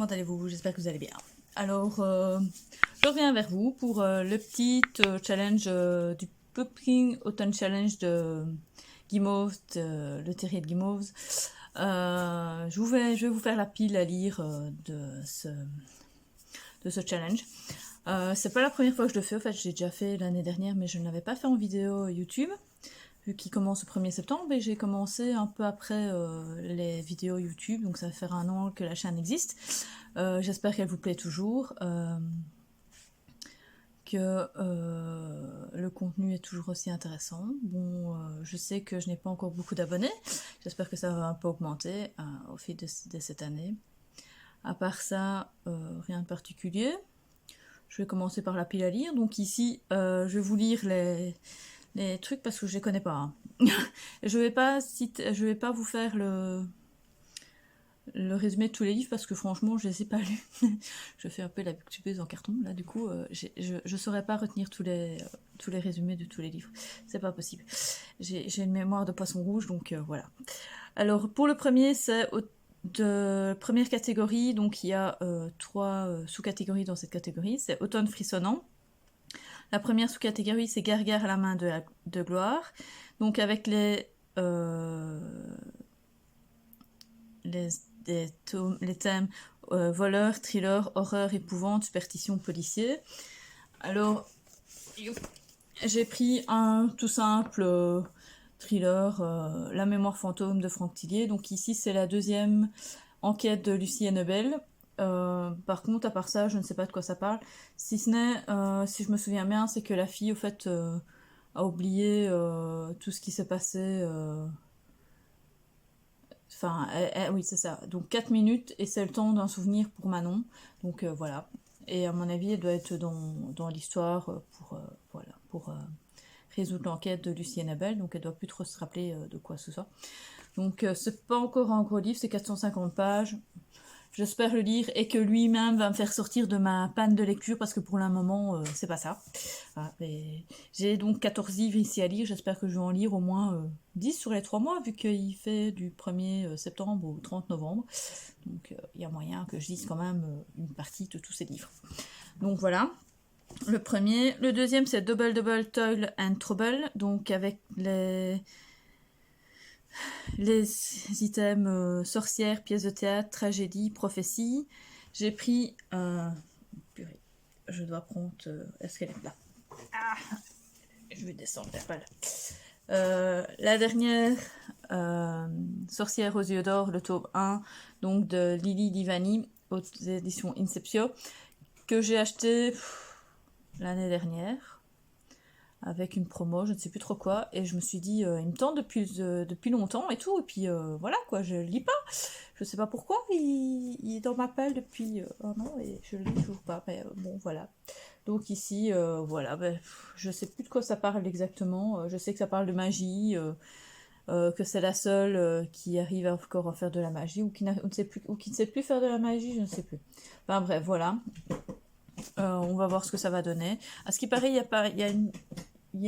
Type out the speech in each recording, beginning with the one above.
comment allez-vous? J'espère que vous allez bien. Alors, je reviens vers vous pour le petit challenge du Pumpkin Autumn Challenge de Guimauve, le terrier de Guimauve. Je vais vous faire la pile à lire de ce challenge. C'est pas la première fois que je le fais, en fait, j'ai déjà fait l'année dernière, mais je ne l'avais pas fait en vidéo YouTube, vu qu'il commence le 1er septembre, et j'ai commencé un peu après les vidéos YouTube, donc ça va faire un an que la chaîne existe. J'espère qu'elle vous plaît toujours, que le contenu est toujours aussi intéressant. Bon, je sais que je n'ai pas encore beaucoup d'abonnés, j'espère que ça va un peu augmenter au fil de cette année. À part ça, rien de particulier. Je vais commencer par la pile à lire. Donc ici, je vais vous lire les trucs parce que je les connais pas. Hein. Je vais pas vous faire le résumé de tous les livres parce que franchement, je les ai pas lus. Je fais un peu la bouctubeuse en carton. Là, du coup, je saurais pas retenir tous les résumés de tous les livres. C'est pas possible. J'ai une mémoire de poisson rouge, donc voilà. Alors, pour le premier, c'est de première catégorie, donc il y a 3 sous-catégories dans cette catégorie. C'est automne frissonnant. La première sous-catégorie, c'est Gargare à la main de gloire. Donc avec les thèmes voleur, thriller, horreur, épouvante, superstition, policier. Alors, j'ai pris un tout simple thriller, La mémoire fantôme de Franck Tillier. Donc ici, c'est la deuxième enquête de Lucie Hennebel. Par contre, à part ça, je ne sais pas de quoi ça parle. Si ce n'est, si je me souviens bien, c'est que la fille, au fait, a oublié tout ce qui s'est passé. Enfin, oui, c'est ça. Donc 4 minutes, et c'est le temps d'un souvenir pour Manon. Donc voilà. Et à mon avis, elle doit être dans l'histoire pour résoudre l'enquête de Lucie Hennebel. Donc elle doit plus trop se rappeler de quoi ce soit. Donc c'est pas encore un gros livre, c'est 450 pages. J'espère le lire et que lui-même va me faire sortir de ma panne de lecture parce que pour le moment, c'est pas ça. Voilà, j'ai donc 14 livres ici à lire, j'espère que je vais en lire au moins 10 sur les 3 mois vu qu'il fait du 1er septembre au 30 novembre. Donc il y a moyen que je lise quand même une partie de tous ces livres. Donc voilà, le premier. Le deuxième, c'est Double Double Toil and Trouble, donc avec les items sorcières, pièces de théâtre, tragédie, prophétie. J'ai pris... purée, je dois prendre... est-ce qu'elle est là? Je vais descendre la pelle. La dernière, Sorcière aux yeux d'or, le tome 1, donc de Lily Livani, aux éditions Inceptio, que j'ai acheté l'année dernière avec une promo, je ne sais plus trop quoi, et je me suis dit, il me tente depuis longtemps et tout, et puis voilà quoi, je le lis pas, je sais pas pourquoi, il est dans ma pelle depuis un an, et je le lis toujours pas, mais bon voilà. Donc ici, voilà, je sais plus de quoi ça parle exactement, je sais que ça parle de magie, que c'est la seule qui arrive encore à faire de la magie, ou qui ne sait plus faire de la magie, je ne sais plus. Enfin bref, voilà. On va voir ce que ça va donner. À ce qui paraît, il y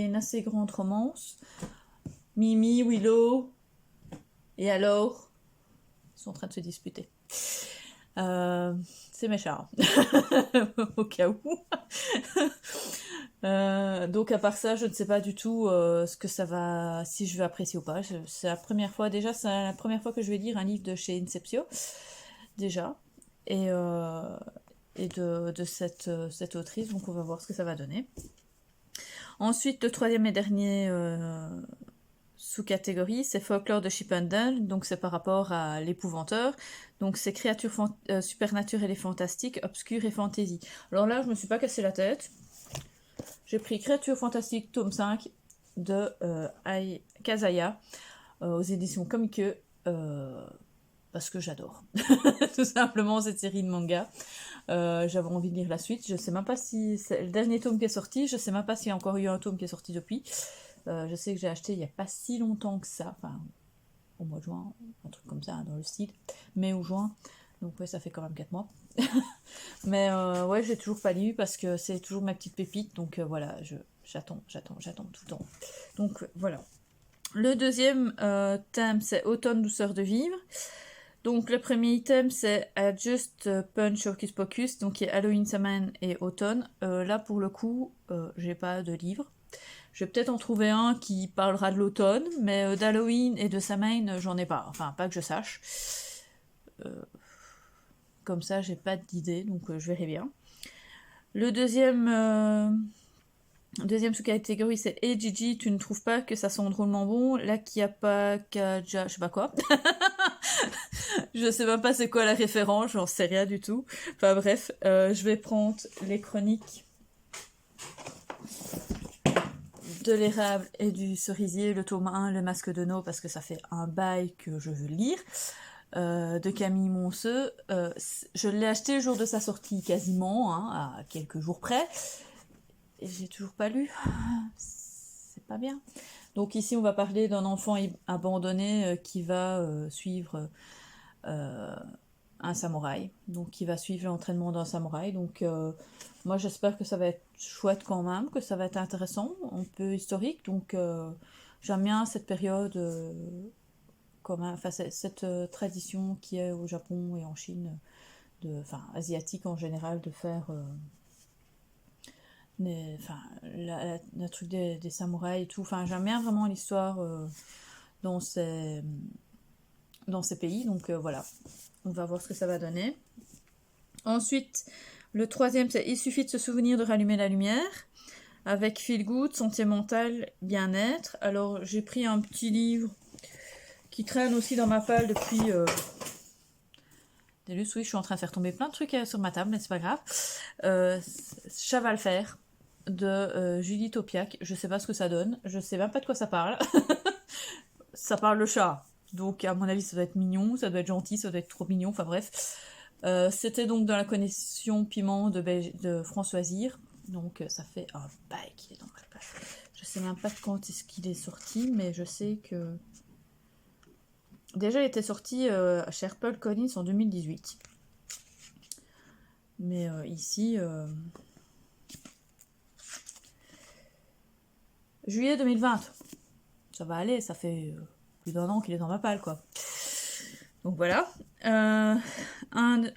a une assez grande romance. Mimi, Willow, et alors, ils sont en train de se disputer. C'est méchant. Au cas où. Donc à part ça, je ne sais pas du tout ce que ça va, si je vais apprécier ou pas. C'est la première fois déjà, c'est la première fois que je vais lire un livre de chez Inceptio, déjà, et de cette autrice, donc on va voir ce que ça va donner. Ensuite, le troisième et dernier sous-catégorie, c'est Folklore de Chippendale, donc c'est par rapport à l'épouvanteur. Donc c'est créatures supernaturelles et fantastiques, obscures et fantasy. Alors là, je me suis pas cassé la tête. J'ai pris Créatures fantastiques, tome 5 de Kazaya, aux éditions Comique, parce que j'adore. Tout simplement cette série de manga. J'avais envie de lire la suite. Je sais même pas si c'est le dernier tome qui est sorti. Je sais même pas s'il y a encore eu un tome qui est sorti depuis. Je sais que j'ai acheté il y a pas si longtemps que ça. Enfin, au mois de juin, un truc comme ça, hein, dans le style. Mai ou juin. Donc ouais, ça fait quand même 4 mois. Mais ouais, j'ai toujours pas lu parce que c'est toujours ma petite pépite. Donc voilà, j'attends tout le temps. Donc voilà. Le deuxième thème, c'est Automne, douceur de vivre. Donc le premier item c'est Just Punch Hocus Pocus, donc qui est Halloween, Samhain et Automne. Là pour le coup, j'ai pas de livre. Je vais peut-être en trouver un qui parlera de l'automne, mais d'Halloween et de Samhain, j'en ai pas. Enfin, pas que je sache. Comme ça, j'ai pas d'idée, donc je verrai bien. Le deuxième sous-catégorie, c'est Hey Gigi, tu ne trouves pas que ça sent drôlement bon? Là, qui a pas Kaja, je sais pas quoi. Je sais même pas c'est quoi la référence, j'en sais rien du tout. Enfin bref, je vais prendre les chroniques de l'érable et du cerisier, le tome 1, le masque de No, parce que ça fait un bail que je veux lire. De Camille Monceux. Je l'ai acheté le jour de sa sortie quasiment, hein, à quelques jours près. Et j'ai toujours pas lu. C'est pas bien. Donc ici on va parler d'un enfant abandonné qui va suivre un samouraï. Donc qui va suivre l'entraînement d'un samouraï. Donc moi j'espère que ça va être chouette quand même, que ça va être intéressant, un peu historique. Donc j'aime bien cette période enfin cette tradition qui est au Japon et en Chine, enfin asiatique en général, de faire le truc des samouraïs et tout. Enfin j'aime bien vraiment l'histoire dans ces pays, donc voilà, on va voir ce que ça va donner. Ensuite, le troisième, c'est Il suffit de se souvenir de rallumer la lumière, avec Feel Good, santé mentale, bien-être. Alors j'ai pris un petit livre qui traîne aussi dans ma palle depuis oui, je suis en train de faire tomber plein de trucs sur ma table, mais c'est pas grave. Cheval Fer de Julie Topiac. Je sais pas ce que ça donne, je sais même pas de quoi ça parle. Ça parle de chat, donc à mon avis ça doit être mignon, ça doit être gentil, ça doit être trop mignon, enfin bref. C'était donc dans la collection Piment de Françoise Hir, donc ça fait un bail qu'il est dans ma page. Je sais même pas quand est-ce qu'il est sorti, mais je sais que déjà il était sorti chez HarperCollins en 2018. Mais ici, juillet 2020, ça va aller, ça fait plus d'1 an qu'il est dans ma palle, quoi. Donc voilà.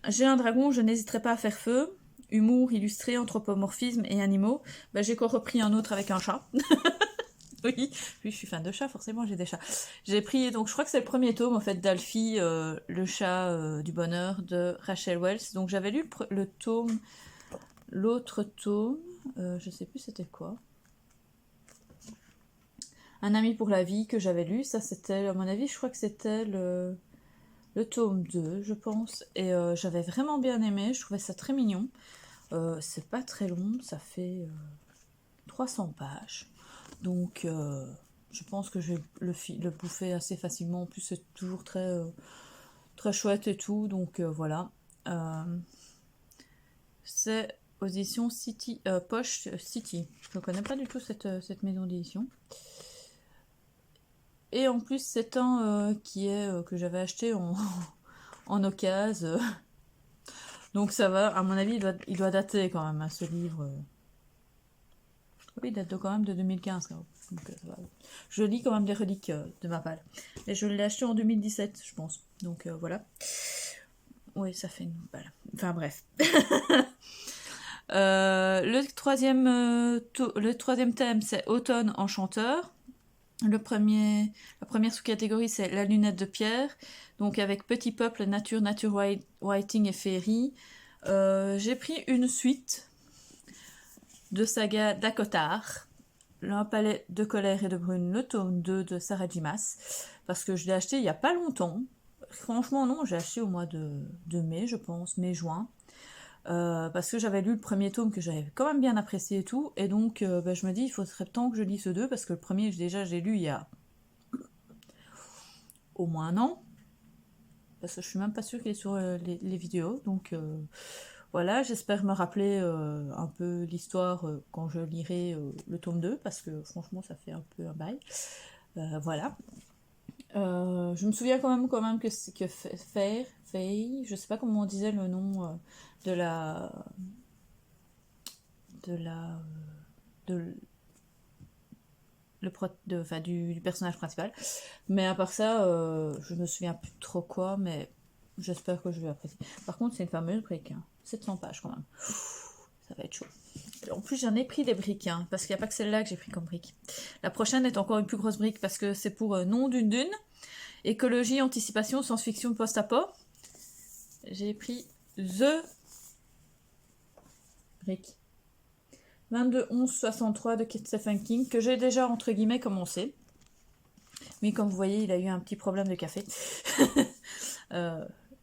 J'ai un dragon, je n'hésiterai pas à faire feu. Humour, illustré, anthropomorphisme et animaux. Bah, j'ai encore repris un autre avec un chat. Oui, je suis fan de chats, forcément, j'ai des chats. J'ai pris, donc je crois que c'est le premier tome, en fait, d'Alfie, le chat du bonheur, de Rachel Wells. Donc j'avais lu l'autre tome, je sais plus c'était quoi. Un ami pour la vie, que j'avais lu. Ça, c'était, à mon avis, je crois que c'était le tome 2, je pense. Et j'avais vraiment bien aimé, je trouvais ça très mignon. C'est pas très long, ça fait 300 pages. Donc, je pense que je vais le bouffer assez facilement. En plus, c'est toujours très, très chouette et tout. Donc, voilà. C'est aux éditions City, Poche City. Je ne connais pas du tout cette maison d'édition. Et en plus, c'est un qui est que j'avais acheté en occasion. Donc, ça va. À mon avis, il doit dater quand même, hein, ce livre. Oui, il date quand même de 2015. Donc, je lis quand même des reliques de ma palle. Et je l'ai acheté en 2017, je pense. Donc voilà. Oui, ça fait une balle. Enfin bref. Le troisième thème, c'est Automne enchanteur. La première sous-catégorie, c'est La lunette de pierre. Donc avec Petit peuple, nature, writing et féerie. J'ai pris une suite de saga d'Akotar, Un palais de colère et de brune, le tome 2 de Sarah J. Maas, parce que je l'ai acheté il n'y a pas longtemps. Franchement, non, j'ai acheté au mois de mai, je pense, mai-juin. Parce que j'avais lu le premier tome que j'avais quand même bien apprécié et tout, et donc je me dis, il faudrait temps que je lise ce deux, parce que le premier, j'ai lu il y a au moins 1 an, parce que je suis même pas sûre qu'il est sur les vidéos, donc voilà, j'espère me rappeler un peu l'histoire quand je lirai le tome 2, parce que franchement, ça fait un peu un bail. Voilà. Je me souviens quand même que Faye, je sais pas comment on disait le nom de la... du personnage principal. Mais à part ça, je me souviens plus trop quoi, mais j'espère que je vais apprécier. Par contre, c'est une fameuse brique, hein. 700 pages quand même. Ça va être chaud. En plus, j'en ai pris des briques, hein, parce qu'il n'y a pas que celle-là que j'ai pris comme brique. La prochaine est encore une plus grosse brique, parce que c'est pour nom d'une dune, écologie, anticipation, science-fiction, post-apo. J'ai pris The brique. 22-11-63 de Stephen King, que j'ai déjà, entre guillemets, commencé. Mais comme vous voyez, il a eu un petit problème de café.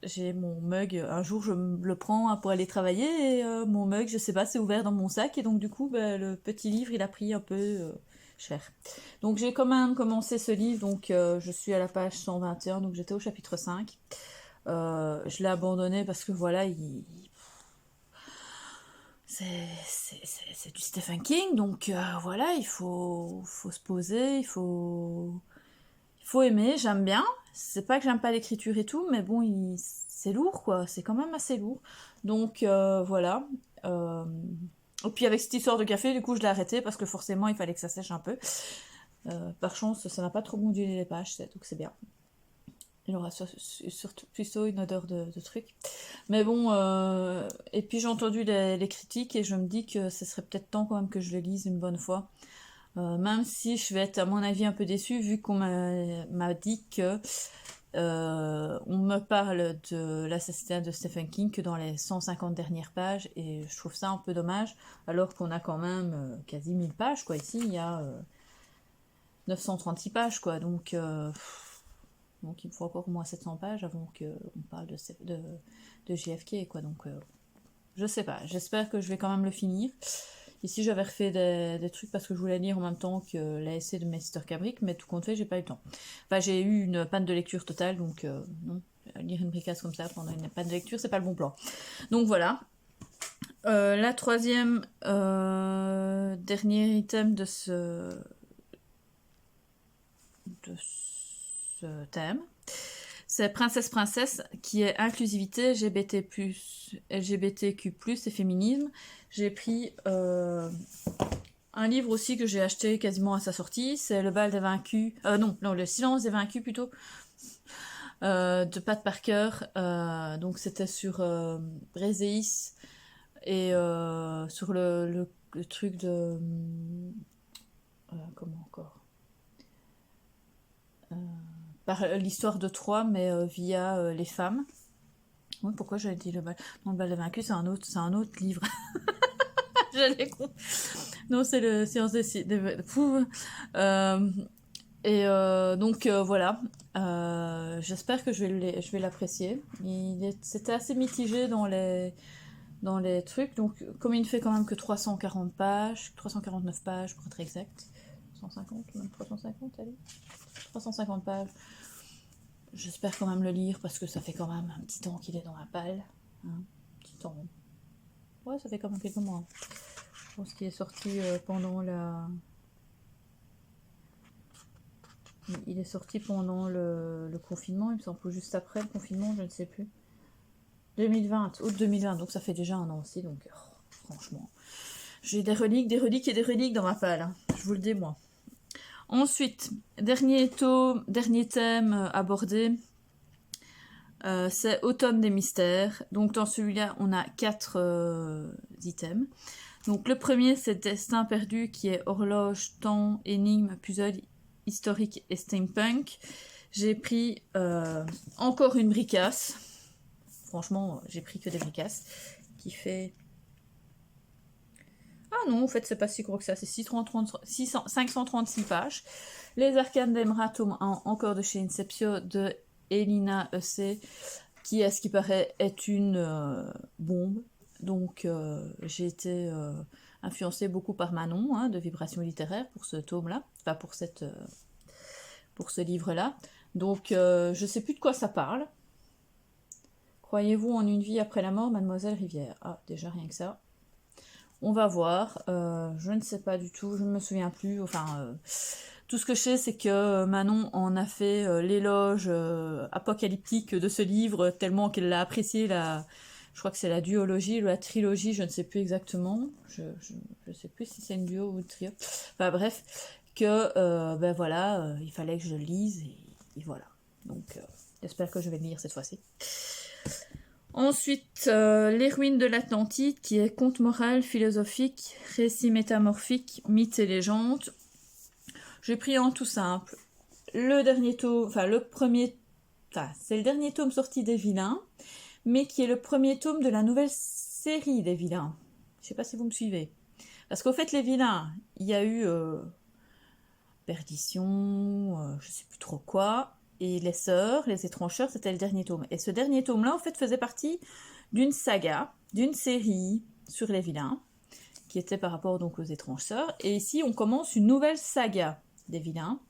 J'ai mon mug, un jour je le prends pour aller travailler, et mon mug, je sais pas, c'est ouvert dans mon sac, et donc du coup, le petit livre, il a pris un peu cher. Donc j'ai quand même commencé ce livre, donc je suis à la page 121, donc j'étais au chapitre 5. Je l'ai abandonné parce que voilà, c'est du Stephen King, donc voilà, il faut se poser, il faut aimer, j'aime bien. C'est pas que j'aime pas l'écriture et tout, mais bon, c'est lourd, quoi. C'est quand même assez lourd. Donc, voilà. Et puis, avec cette histoire de café, du coup, je l'ai arrêté parce que forcément, il fallait que ça sèche un peu. Par chance, ça n'a pas trop ondulé les pages, donc c'est bien. Il aura surtout plutôt une odeur de truc. Mais bon, et puis j'ai entendu les critiques et je me dis que ce serait peut-être temps quand même que je le lise une bonne fois. Même si je vais être à mon avis un peu déçue vu qu'on m'a dit que on me parle de l'assassinat de Stephen King que dans les 150 dernières pages et je trouve ça un peu dommage alors qu'on a quand même quasi 1000 pages quoi. Ici il y a 936 pages quoi, donc il me faut encore au moins 700 pages avant qu'on parle de JFK quoi, donc je sais pas, j'espère que je vais quand même le finir. Ici, j'avais refait des trucs parce que je voulais lire en même temps que l'ASC de Meister Cabric, mais tout compte fait, j'ai pas eu le temps. Enfin, j'ai eu une panne de lecture totale, donc non, lire une bricasse comme ça pendant une panne de lecture, c'est pas le bon plan. Donc voilà. La troisième, dernier item de ce thème, c'est Princesse, qui est inclusivité, LGBTQ+, et féminisme. J'ai pris un livre aussi que j'ai acheté quasiment à sa sortie, c'est Le bal des vaincus, Le silence des vaincus plutôt, de Pat Parker. Donc c'était sur Bréséis et sur le truc de... comment encore par l'histoire de Troie, mais via les femmes. Oui, pourquoi j'avais dit le bal? Non, le bal des vaincus, c'est un autre livre. J'allais con. Non, c'est le séance des donc voilà. J'espère que je vais l'apprécier. C'était assez mitigé dans les trucs. Donc, comme il ne fait quand même que 340 pages, 349 pages pour être exact, 150, même 350, allez, 350 pages. J'espère quand même le lire parce que ça fait quand même un petit temps qu'il est dans la palle. Hein, un petit temps. Ouais, ça fait quand même quelques mois. Je pense qu'il est sorti pendant la... Il est sorti pendant le confinement, il me semble, ou juste après le confinement, je ne sais plus. 2020, août 2020, donc ça fait déjà un an aussi, donc franchement. J'ai des reliques et des reliques dans ma palle, hein, je vous le dis moi. Ensuite, dernier thème abordé, c'est Automne des mystères. Donc dans celui-là, on a 4 items. Donc le premier, c'est Destin perdu, qui est horloge, temps, énigme, puzzle, historique et steampunk. J'ai pris encore une bricasse. Franchement, j'ai pris que des bricasses. Qui fait... Ah non, en fait, c'est pas si gros que ça. C'est 536 pages. Les Arcanes d'Emra, tome 1, encore de chez Inceptio, de Elina E.C., qui, à ce qui paraît, est une bombe. Donc, j'ai été influencée beaucoup par Manon, hein, de Vibrations littéraires, pour ce tome-là. Enfin, pour ce livre-là. Donc, je sais plus de quoi ça parle. Croyez-vous en une vie après la mort, Mademoiselle Rivière? Ah, déjà rien que ça. On va voir. Je ne sais pas du tout, je ne me souviens plus. Enfin, tout ce que je sais, c'est que Manon en a fait l'éloge apocalyptique de ce livre, tellement qu'elle l'a apprécié. Je crois que c'est la duologie, la trilogie, je ne sais plus exactement. Je ne sais plus si c'est une duo ou une trio. Enfin bref, que ben voilà, il fallait que je le lise et voilà. Donc j'espère que je vais le lire cette fois-ci. Ensuite, Les ruines de l'Atlantide, qui est conte moral, philosophique, récit métamorphique, mythes et légendes. J'ai pris en tout simple le dernier tome, enfin le premier, enfin c'est le dernier tome sorti des Vilains, mais qui est le premier tome de la nouvelle série des Vilains. Je sais pas si vous me suivez. Parce qu'au fait, les Vilains, il y a eu Perdition, je sais plus trop quoi, et Les Sœurs, Les Étranges, c'était le dernier tome. Et ce dernier tome-là, en fait, faisait partie d'une saga, d'une série sur les Vilains, qui était par rapport donc aux Étranges Sœurs. Et ici, on commence une nouvelle saga des Vilains,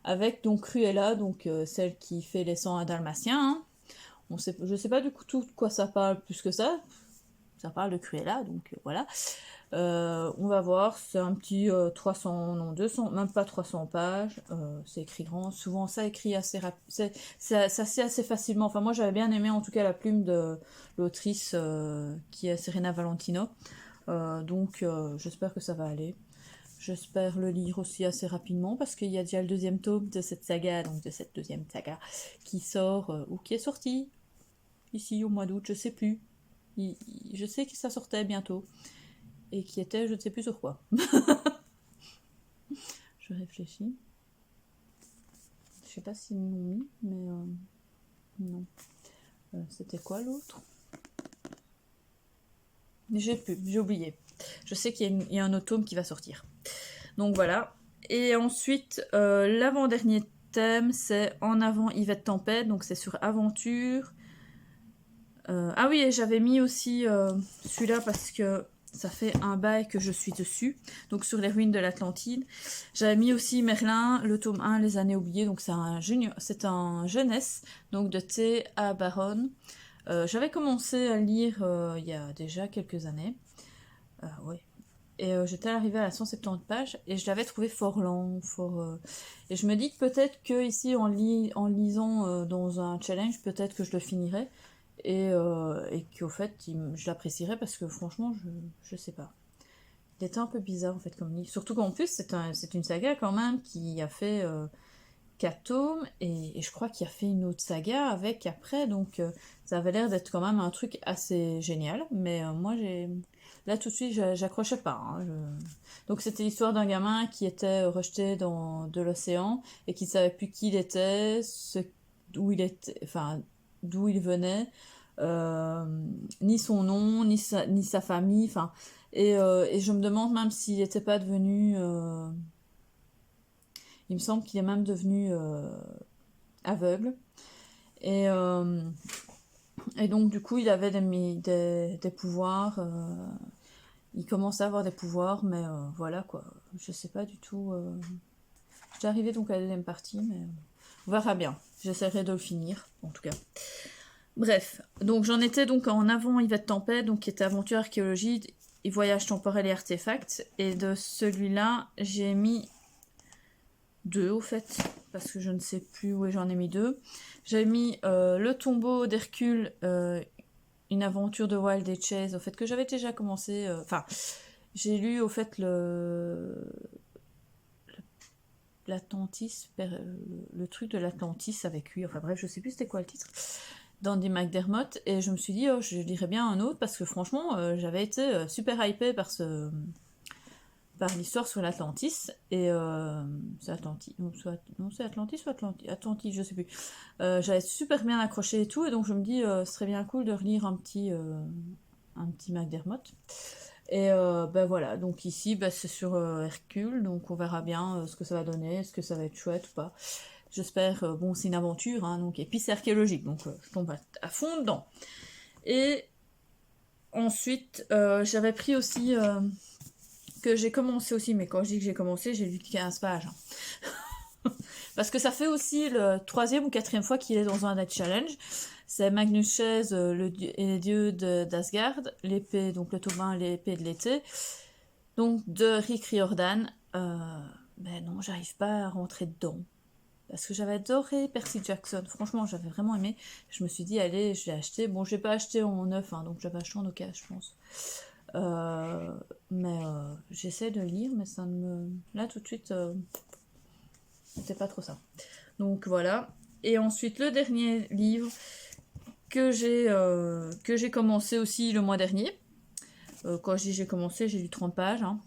avec donc Cruella, donc celle qui fait les 101 Dalmatiens. Hein. Je sais pas du coup tout de quoi ça parle plus que ça. Ça parle de Cruella, donc voilà. On va voir, c'est un petit 300, non 200, même pas 300 pages, c'est écrit grand, souvent ça écrit assez rapide, ça se assez facilement, enfin moi j'avais bien aimé en tout cas la plume de l'autrice qui est Serena Valentino, donc j'espère que ça va aller, j'espère le lire aussi assez rapidement parce qu'il y a déjà le deuxième tome de cette saga, donc de cette deuxième saga qui sort, ou qui est sorti ici au mois d'août, je sais plus, je sais que ça sortait bientôt. Et qui était, je ne sais plus sur quoi. Je réfléchis. Je sais pas s'ils m'ont mis, mais non. C'était quoi l'autre? J'ai oublié. Je sais qu'il y a un autre tome qui va sortir. Donc voilà. Et ensuite, l'avant-dernier thème, c'est En avant Yvette Tempête, donc c'est sur aventure. Ah oui, et j'avais mis aussi celui-là parce que ça fait un bail que je suis dessus, donc sur les ruines de l'Atlantide. J'avais mis aussi Merlin, le tome 1, Les années oubliées, donc c'est un jeunesse, donc de T. A. Baron. J'avais commencé à lire il y a déjà quelques années, oui. Et j'étais arrivée à la 170 pages et je l'avais trouvé fort lent, et je me dis que peut-être que ici en lisant dans un challenge, peut-être que je le finirai. Et qu'au fait, je l'apprécierais parce que franchement, je sais pas. Il était un peu bizarre en fait comme livre. Surtout qu'en plus, c'est une saga quand même qui a fait 4 tomes et je crois qu'il a fait une autre saga avec après. Donc ça avait l'air d'être quand même un truc assez génial. Mais moi, là tout de suite, j'accrochais pas. Hein. Donc c'était l'histoire d'un gamin qui était rejeté de l'océan et qui ne savait plus qui il était, où il était, enfin d'où il venait, euh, ni son nom, ni sa famille, enfin, et je me demande même s'il n'était pas devenu, il me semble qu'il est même devenu aveugle, et, euh, et donc du coup il avait des pouvoirs, il commençait à avoir des pouvoirs, mais voilà quoi, je sais pas du tout, j'étais arrivée donc à la deuxième partie, mais on verra bien, j'essaierai de le finir, en tout cas. Bref, donc j'en étais donc en avant Yvette Tempête, donc qui était aventure archéologie et voyage temporel et artefacts. Et de celui-là, j'ai mis 2 au fait, parce que je ne sais plus où j'en ai mis 2. J'ai mis Le tombeau d'Hercule, une aventure de Wild et Chase, au fait que j'avais déjà commencé. Enfin, j'ai lu au fait l'Atlantis, le truc de l'Atlantis avec lui. Enfin bref, je sais plus c'était quoi le titre. D'Andy McDermott, et je me suis dit oh, je lirais bien un autre parce que franchement j'avais été super hypée par l'histoire sur l'Atlantis, et c'est Atlantis, non c'est Atlantis ou Atlantis, je sais plus, j'avais super bien accroché et tout, et donc je me dis ce serait bien cool de relire un petit McDermott, et ben voilà, donc ici c'est sur Hercule, donc on verra bien ce que ça va donner, est-ce que ça va être chouette ou pas. J'espère, bon c'est une aventure, hein, donc, et puis c'est archéologique, donc je tombe à fond dedans. Et ensuite, j'avais pris aussi, que j'ai commencé aussi, mais quand je dis que j'ai commencé, j'ai lu 15 pages. Hein. Parce que ça fait aussi le 3e ou 4e fois qu'il est dans un Dead Challenge. C'est Magnus Chase et les dieux d'Asgard, l'épée, donc le tome 1, l'épée de l'été. Donc de Rick Riordan. Ben non, j'arrive pas à rentrer dedans. Parce que j'avais adoré Percy Jackson, franchement j'avais vraiment aimé. Je me suis dit allez, je l'ai acheté. Bon, j'ai pas acheté en neuf, hein, donc j'avais acheté en occasion, je pense. Mais j'essaie de lire, mais ça ne me... Là tout de suite, c'était pas trop ça. Donc voilà. Et ensuite le dernier livre, que j'ai commencé aussi le mois dernier. Quand je dis j'ai commencé, j'ai lu 30 pages. Hein.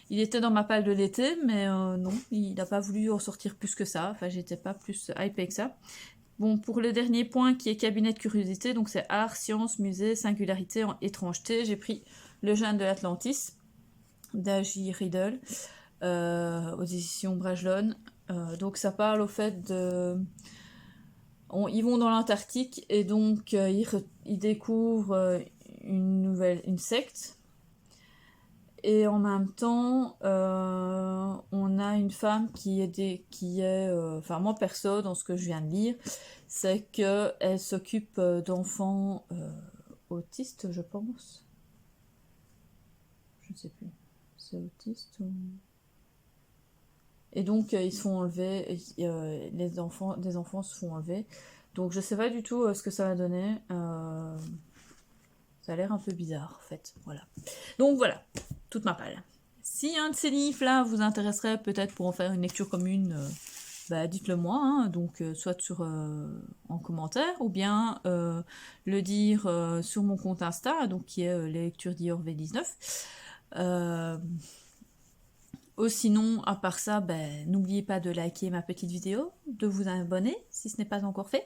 Il était dans ma palle de l'été, mais non, il n'a pas voulu en sortir plus que ça. Enfin, j'étais pas plus hypée que ça. Bon, pour le dernier point qui est cabinet de curiosité, donc c'est art, sciences, musée, singularité, étrangeté, j'ai pris Le Jeune de l'Atlantis d'A.J. Riddle aux éditions Brajlon. Donc ça parle au fait de... ils vont dans l'Antarctique et donc ils découvrent une secte. Et en même temps, on a une femme qui est enfin moi perso, dans ce que je viens de lire, c'est qu'elle s'occupe d'enfants autistes, je pense. Je ne sais plus. C'est autiste ou... Et donc ils se font enlever, des enfants se font enlever. Donc je sais pas du tout ce que ça va donner. Ça a l'air un peu bizarre en fait. Voilà. Donc voilà, toute ma palle. Si un de ces livres-là vous intéresserait peut-être pour en faire une lecture commune, dites-le moi, hein, donc soit en commentaire ou bien le dire sur mon compte Insta, donc qui est les lectures d'Ior V19. Sinon, à part ça, n'oubliez pas de liker ma petite vidéo, de vous abonner si ce n'est pas encore fait,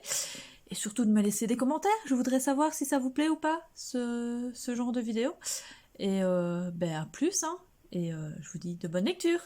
et surtout de me laisser des commentaires. Je voudrais savoir si ça vous plaît ou pas, ce genre de vidéo. Et à plus, hein, et je vous dis de bonnes lectures.